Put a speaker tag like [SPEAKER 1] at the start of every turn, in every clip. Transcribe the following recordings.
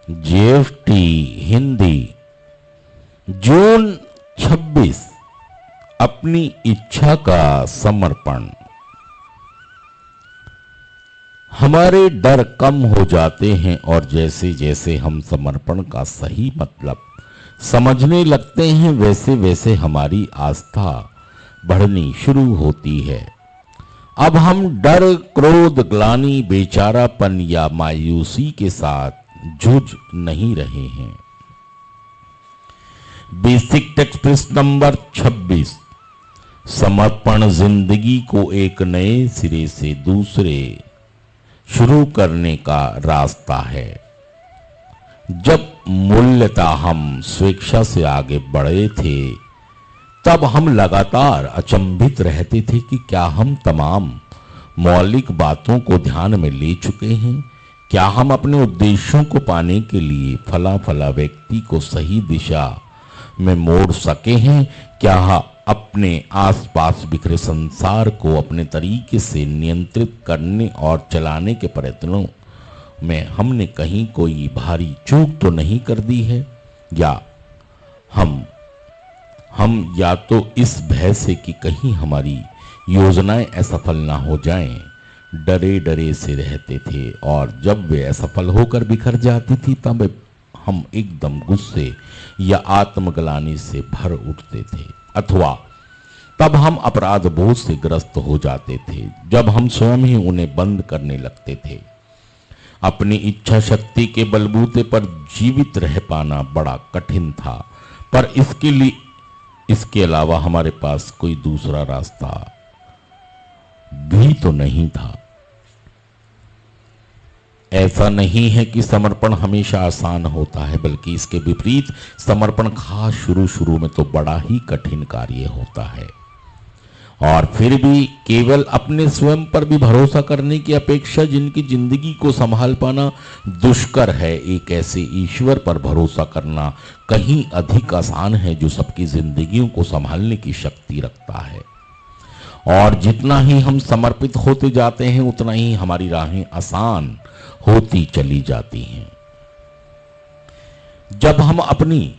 [SPEAKER 1] जीएफटी हिंदी जून 26 अपनी इच्छा का समर्पण। हमारे डर कम हो जाते हैं और जैसे जैसे हम समर्पण का सही मतलब समझने लगते हैं वैसे वैसे हमारी आस्था बढ़नी शुरू होती है। अब हम डर, क्रोध, ग्लानि, बेचारापन या मायूसी के साथ जूझ नहीं रहे हैं। बेसिक टेक्स्ट पृष्ठ नंबर 26। समर्पण जिंदगी को एक नए सिरे से दूसरे शुरू करने का रास्ता है। जब मूल्यता हम स्वेच्छा से आगे बढ़े थे तब हम लगातार अचंभित रहते थे कि क्या हम तमाम मौलिक बातों को ध्यान में ले चुके हैं। क्या हम अपने उद्देश्यों को पाने के लिए फला फला व्यक्ति को सही दिशा में मोड़ सके हैं। क्या अपने आसपास बिखरे संसार को अपने तरीके से नियंत्रित करने और चलाने के प्रयत्नों में हमने कहीं कोई भारी चूक तो नहीं कर दी है। या हम या तो इस भय से कि कहीं हमारी योजनाएं असफल ना हो जाएं, डरे डरे से रहते थे और जब वे असफल होकर बिखर जाती थी तब हम एकदम गुस्से या आत्मग्लानि से भर उठते थे। अथवा तब हम अपराध बोझ से ग्रस्त हो जाते थे जब हम स्वयं ही उन्हें बंद करने लगते थे। अपनी इच्छा शक्ति के बलबूते पर जीवित रह पाना बड़ा कठिन था, पर इसके अलावा हमारे पास कोई दूसरा रास्ता भी तो नहीं था। ऐसा नहीं है कि समर्पण हमेशा आसान होता है, बल्कि इसके विपरीत समर्पण खास शुरू में तो बड़ा ही कठिन कार्य होता है। और फिर भी केवल अपने स्वयं पर भी भरोसा करने की अपेक्षा जिनकी जिंदगी को संभाल पाना दुष्कर है, एक ऐसे ईश्वर पर भरोसा करना कहीं अधिक आसान है जो सबकी जिंदगियों को संभालने की शक्ति रखता है। और जितना ही हम समर्पित होते जाते हैं उतना ही हमारी राहें आसान होती चली जाती हैं। जब हम अपनी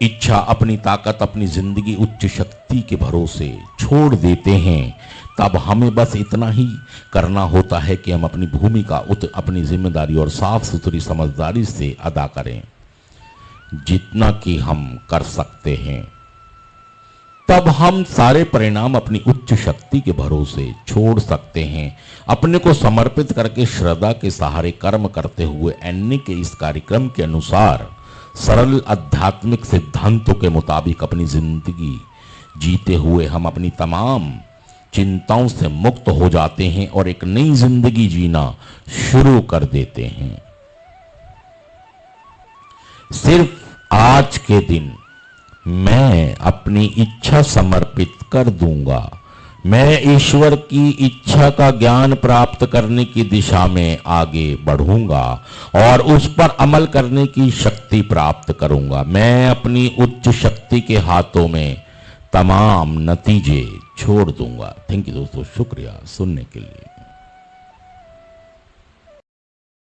[SPEAKER 1] इच्छा, अपनी ताकत, अपनी जिंदगी उच्च शक्ति के भरोसे छोड़ देते हैं तब हमें बस इतना ही करना होता है कि हम अपनी भूमिका अपनी जिम्मेदारी और साफ सुथरी समझदारी से अदा करें। जितना कि हम कर सकते हैं तब हम सारे परिणाम अपनी उच्च शक्ति के भरोसे छोड़ सकते हैं। अपने को समर्पित करके श्रद्धा के सहारे कर्म करते हुए एन्ने के इस कार्यक्रम के अनुसार सरल आध्यात्मिक सिद्धांतों के मुताबिक अपनी जिंदगी जीते हुए हम अपनी तमाम चिंताओं से मुक्त हो जाते हैं और एक नई जिंदगी जीना शुरू कर देते हैं। सिर्फ आज के दिन मैं अपनी इच्छा समर्पित कर दूंगा। मैं ईश्वर की इच्छा का ज्ञान प्राप्त करने की दिशा में आगे बढ़ूंगा और उस पर अमल करने की शक्ति प्राप्त करूंगा। मैं अपनी उच्च शक्ति के हाथों में तमाम नतीजे छोड़ दूंगा। थैंक यू दोस्तों, शुक्रिया सुनने के लिए।